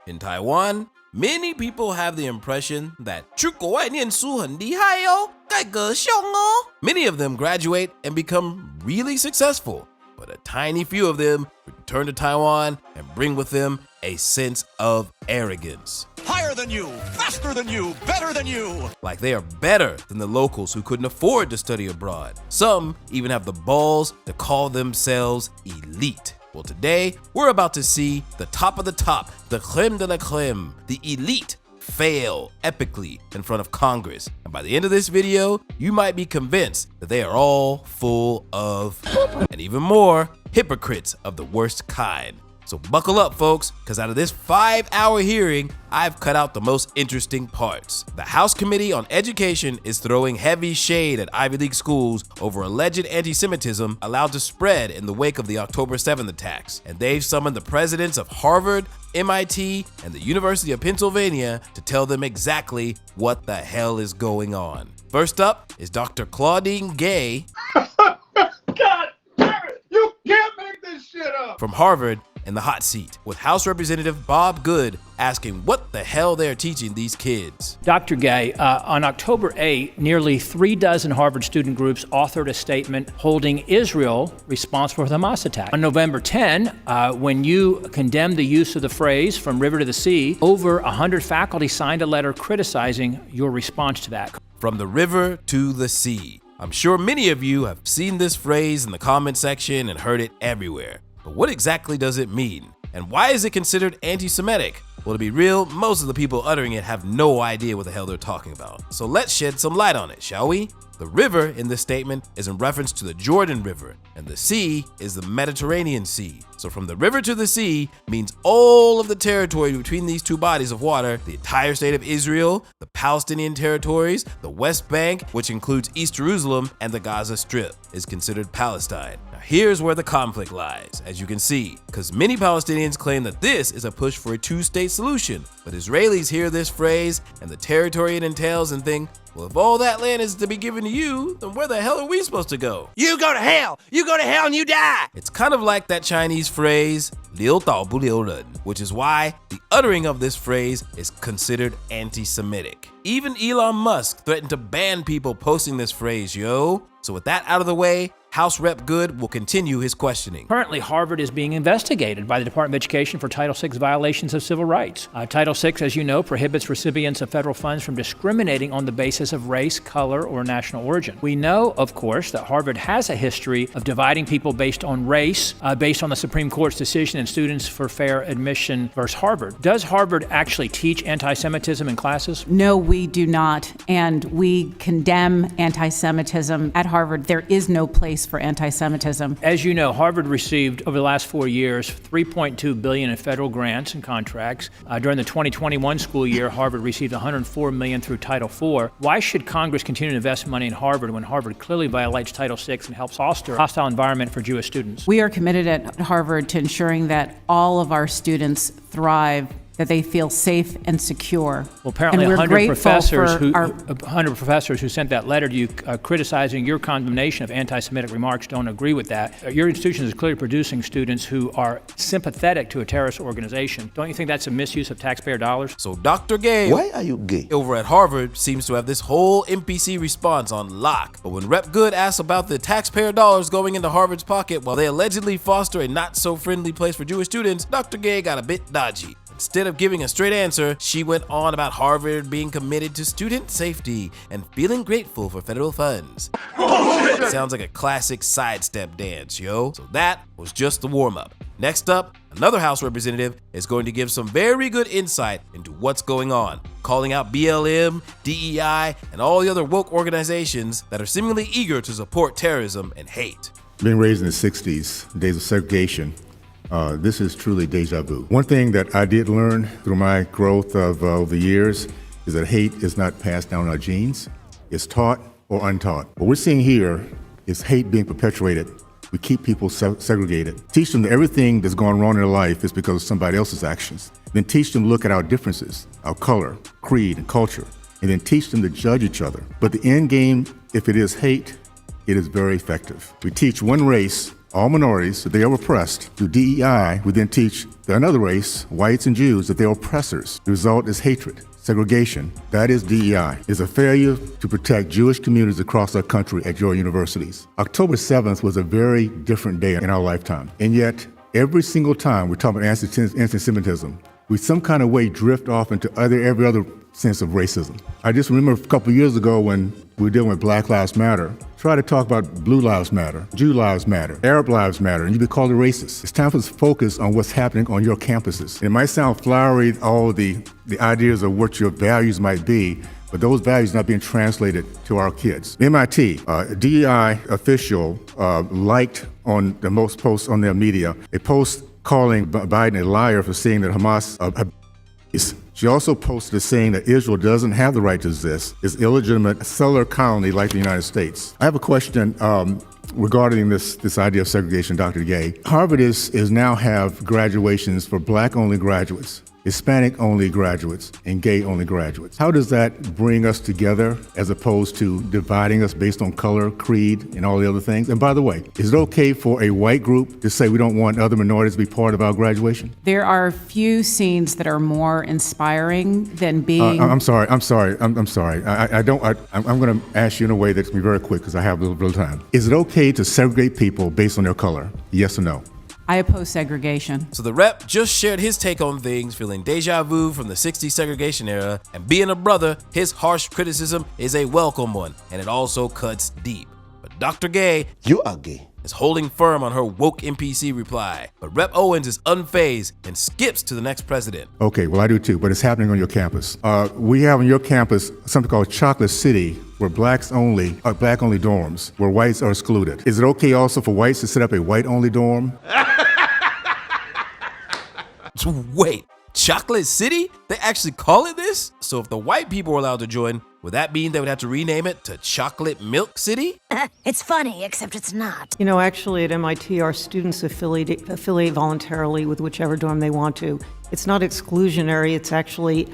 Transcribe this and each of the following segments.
In Taiwan, many people have the impression that 去国外念书很厉害哦，盖个胸哦。Many of them graduate and become really successful, but a tiny few of them return to Taiwan and bring with them a sense of arrogance. Higher than you, faster than you, better than you. Like they are better than the locals who couldn't afford to study abroad. Some even have the balls to call themselves elite. Well, today, we're about to see the top of the top, the creme de la creme, the elite, fail epically in front of Congress. And by the end of this video, you might be convinced that they are all full of, and even more, hypocrites of the worst kind. So buckle up, folks, because out of this 5-hour hearing, I've cut out the most interesting parts. The House Committee on Education is throwing heavy shade at Ivy League schools over alleged anti-Semitism allowed to spread in the wake of the October 7th attacks. And they've summoned the presidents of Harvard, MIT, and the University of Pennsylvania to tell them exactly what the hell is going on. First up is Dr. Claudine Gay God damn it! You can't make this shit up! from Harvard in the hot seat, with House Representative Bob Good asking what the hell they're teaching these kids. Dr. Gay, on October 8, nearly 36 Harvard student groups authored a statement holding Israel responsible for the Hamas attack. On November 10, when you condemned the use of the phrase "from river to the sea," over 100 faculty signed a letter criticizing your response to that. From the river to the sea. I'm sure many of you have seen this phrase in the comment section and heard it everywhere. But what exactly does it mean? And why is it considered anti-Semitic? Well, to be real, most of the people uttering it have no idea what the hell they're talking about. So let's shed some light on it, shall we? The river in this statement is in reference to the Jordan River, and the sea is the Mediterranean Sea. So from the river to the sea means all of the territory between these two bodies of water, the entire state of Israel, the Palestinian territories, the West Bank, which includes East Jerusalem, and the Gaza Strip, is considered Palestine. Now here's where the conflict lies, as you can see, because many Palestinians claim that this is a push for a two-state solution, but Israelis hear this phrase and the territory it entails and think, well, if all that land is to be given to you, then where the hell are we supposed to go? You go to hell! You go to hell and you die! It's kind of like that Chinese phrase, 留岛不留人, which is why the uttering of this phrase is considered anti-Semitic. Even Elon Musk threatened to ban people posting this phrase, yo. So with that out of the way, House Rep Good will continue his questioning. Currently, Harvard is being investigated by the Department of Education for Title VI violations of civil rights. Title VI, as you know, prohibits recipients of federal funds from discriminating on the basis of race, color, or national origin. We know, of course, that Harvard has a history of dividing people based on race, based on the Supreme Court's decision in Students for Fair Admission versus Harvard. Does Harvard actually teach anti-Semitism in classes? No, we do not. And we condemn anti-Semitism at Harvard. There is no place for anti-Semitism. As you know, Harvard received over the last 4 years $3.2 billion in federal grants and contracts. During the 2021 school year, Harvard received $104 million through Title IV. Why should Congress continue to invest money in Harvard when Harvard clearly violates Title VI and helps foster a hostile environment for Jewish students? We are committed at Harvard to ensuring that all of our students thrive, that they feel safe and secure. Well, apparently and 100 we're professors who sent that letter to you criticizing your condemnation of anti-Semitic remarks don't agree with that. Your institution is clearly producing students who are sympathetic to a terrorist organization. Don't you think that's a misuse of taxpayer dollars? So Dr. Gay, why are you gay? Over at Harvard seems to have this whole NPC response on lock. But when Rep Good asks about the taxpayer dollars going into Harvard's pocket while they allegedly foster a not-so-friendly place for Jewish students, Dr. Gay got a bit dodgy. Instead of giving a straight answer, she went on about Harvard being committed to student safety and feeling grateful for federal funds. Sounds like a classic sidestep dance, yo. So that was just the warm-up. Next up, another House representative is going to give some very good insight into what's going on, calling out BLM, DEI, and all the other woke organizations that are seemingly eager to support terrorism and hate. Being raised in the 60s, days of segregation, this is truly deja vu. One thing that I did learn through my growth of the years is that hate is not passed down in our genes. It's taught or untaught. What we're seeing here is hate being perpetuated. We keep people segregated. Teach them that everything that's gone wrong in their life is because of somebody else's actions. Then teach them to look at our differences, our color, creed, and culture, and then teach them to judge each other. But the end game, if it is hate, it is very effective. We teach one race all minorities that they are oppressed. Through DEI, we then teach another race, whites and Jews, that they are oppressors. The result is hatred. Segregation, that is DEI, is a failure to protect Jewish communities across our country at your universities. October 7th was a very different day in our lifetime. And yet, every single time we're talking about anti-Semitism, we some kind of way drift off into every other sense of racism. I just remember a couple years ago when we were dealing with Black Lives Matter, try to talk about Blue Lives Matter, Jew Lives Matter, Arab Lives Matter, and you'd be called a racist. It's time for us to focus on what's happening on your campuses. It might sound flowery, all the ideas of what your values might be, but those values are not being translated to our kids. MIT, DEI official liked on the most posts on their media, a post calling Biden a liar for saying that Hamas is. She also posted a saying that Israel doesn't have the right to exist, is illegitimate settler colony like the United States. I have a question regarding this idea of segregation, Dr. Gay. Harvard is now have graduations for Black-only graduates, Hispanic-only graduates, and gay-only graduates. How does that bring us together as opposed to dividing us based on color, creed, and all the other things? And by the way, is it okay for a white group to say we don't want other minorities to be part of our graduation? There are few scenes that are more inspiring than being... I'm sorry. I'm going to ask you in a way that's going to be very quick because I have a little time. Is it okay to segregate people based on their color? Yes or no? I oppose segregation. So the rep just shared his take on things, feeling deja vu from the 60s segregation era, and being a brother, his harsh criticism is a welcome one, and it also cuts deep. But Dr. Gay, You are gay. is holding firm on her woke NPC reply. But Rep Owens is unfazed and skips to the next president. Okay, well, I do too, but it's happening on your campus. We have on your campus something called Chocolate City, where black only dorms, where whites are excluded. Is it okay also for whites to set up a white-only dorm? Wait, Chocolate City? They actually call it this? So if the white people were allowed to join, would that mean they would have to rename it to Chocolate Milk City? It's funny, except it's not. You know, actually at MIT, our students affiliate voluntarily with whichever dorm they want to. It's not exclusionary, it's actually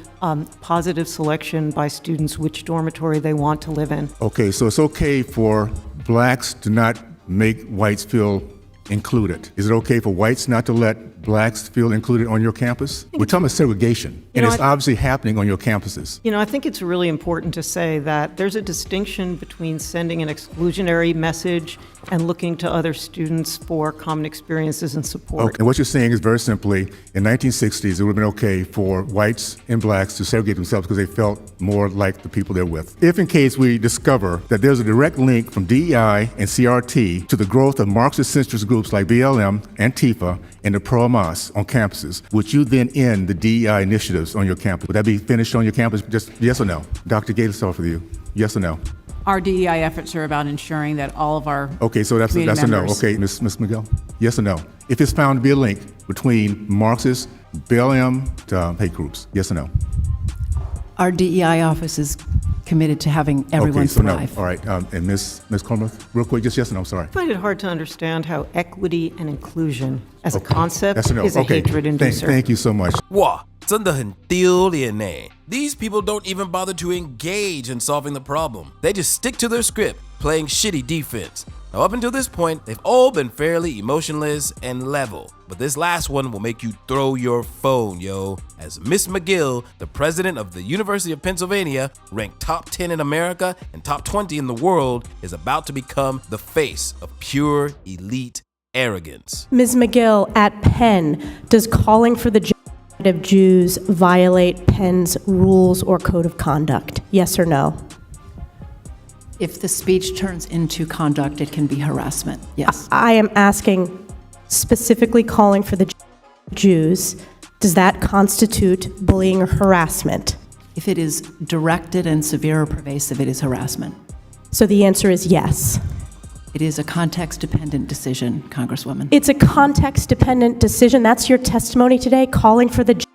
positive selection by students which dormitory they want to live in. Okay, so it's okay for blacks to not make whites feel included. Is it okay for whites not to let blacks feel included on your campus? We're talking about segregation, and it's obviously happening on your campuses. You know, I think it's really important to say that there's a distinction between sending an exclusionary message and looking to other students for common experiences and support. Okay, and what you're saying is very simply, in 1960s, it would have been okay for whites and blacks to segregate themselves because they felt more like the people they're with. If in case we discover that there's a direct link from DEI and CRT to the growth of Marxist-centrist groups like BLM, Antifa, and the pro-Hamas on campuses, would you then end the DEI initiatives on your campus? Would that be finished on your campus? Just yes or no? Dr. Gay, let's start with you. Yes or no? Our DEI efforts are about ensuring that all of our Okay, so that's a no. members- Okay, Ms. McGill, yes or no? If it's found to be a link between Marxist, BLM, hate groups, yes or no? Our DEI office is committed to having everyone Okay, so thrive. no. All right, and Ms. Cornbrook, real quick, just yes or no, sorry. I find it hard to understand how equity and inclusion as a concept Yes or no? is a Okay, hatred inducer. thank you so much. 哇，真的很丢脸呢。These people don't even bother to engage in solving the problem. They just stick to their script, playing shitty defense. Now, up until this point, they've all been fairly emotionless and level. But this last one will make you throw your phone, yo. As Miss McGill, the president of the University of Pennsylvania, ranked top 10 in America and top 20 in the world, is about to become the face of pure elite arrogance. Ms. McGill, at Penn, does calling for the genocide of Jews violate Penn's rules or code of conduct? Yes or no? If the speech turns into conduct, it can be harassment, yes. I am asking specifically calling for the Jews. Does that constitute bullying or harassment? If it is directed and severe or pervasive, it is harassment. So the answer is yes. It is a context-dependent decision, Congresswoman. It's a context-dependent decision. That's your testimony today. Calling for the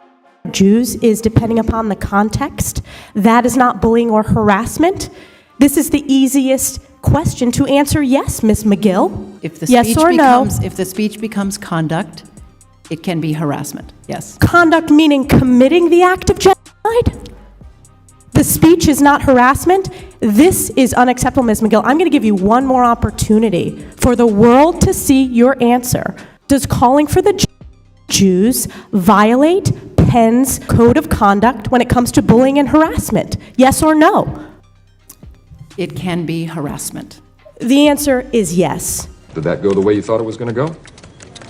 Jews is depending upon the context. That is not bullying or harassment. This is the easiest question to answer yes, Ms. McGill. If the yes speech or becomes, no? If the speech becomes conduct, it can be harassment, yes. Conduct meaning committing the act of genocide? the speech is not harassment, this is unacceptable, Ms. McGill. I'm going to give you one more opportunity for the world to see your answer. Does calling for the Jews violate Penn's code of conduct when it comes to bullying and harassment? Yes or no? It can be harassment. The answer is yes. Did that go the way you thought it was going to go?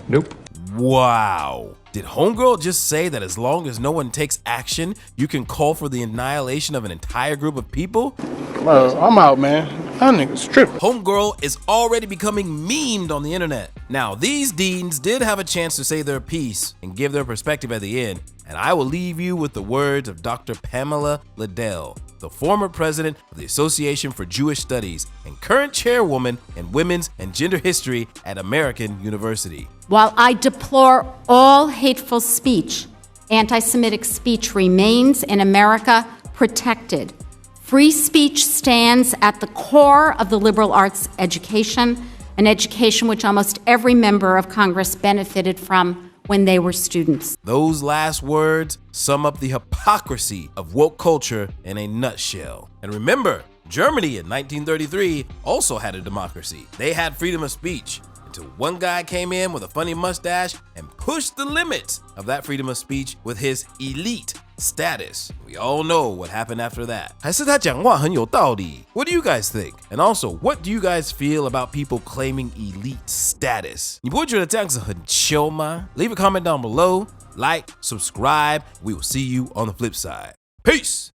Nope. Wow. Did Homegirl just say that as long as no one takes action, you can call for the annihilation of an entire group of people? I'm out, man. That nigga's tripping. Homegirl is already becoming memed on the internet. Now, these deans did have a chance to say their piece and give their perspective at the end, and I will leave you with the words of Dr. Pamela Liddell, the former president of the Association for Jewish Studies and current chairwoman in women's and gender history at American University. While I deplore all hateful speech, anti-Semitic speech remains in America protected. Free speech stands at the core of the liberal arts education, an education which almost every member of Congress benefited from when they were students. Those last words sum up the hypocrisy of woke culture in a nutshell. And remember, Germany in 1933 also had a democracy. They had freedom of speech until one guy came in with a funny mustache and pushed the limits of that freedom of speech with his elite status. We all know what happened after that. 还是他讲话很有道理. What do you guys think? And also, what do you guys feel about people claiming elite status? 你不会觉得这样子很糗吗? Leave a comment down below, like, subscribe. We will see you on the flip side. Peace!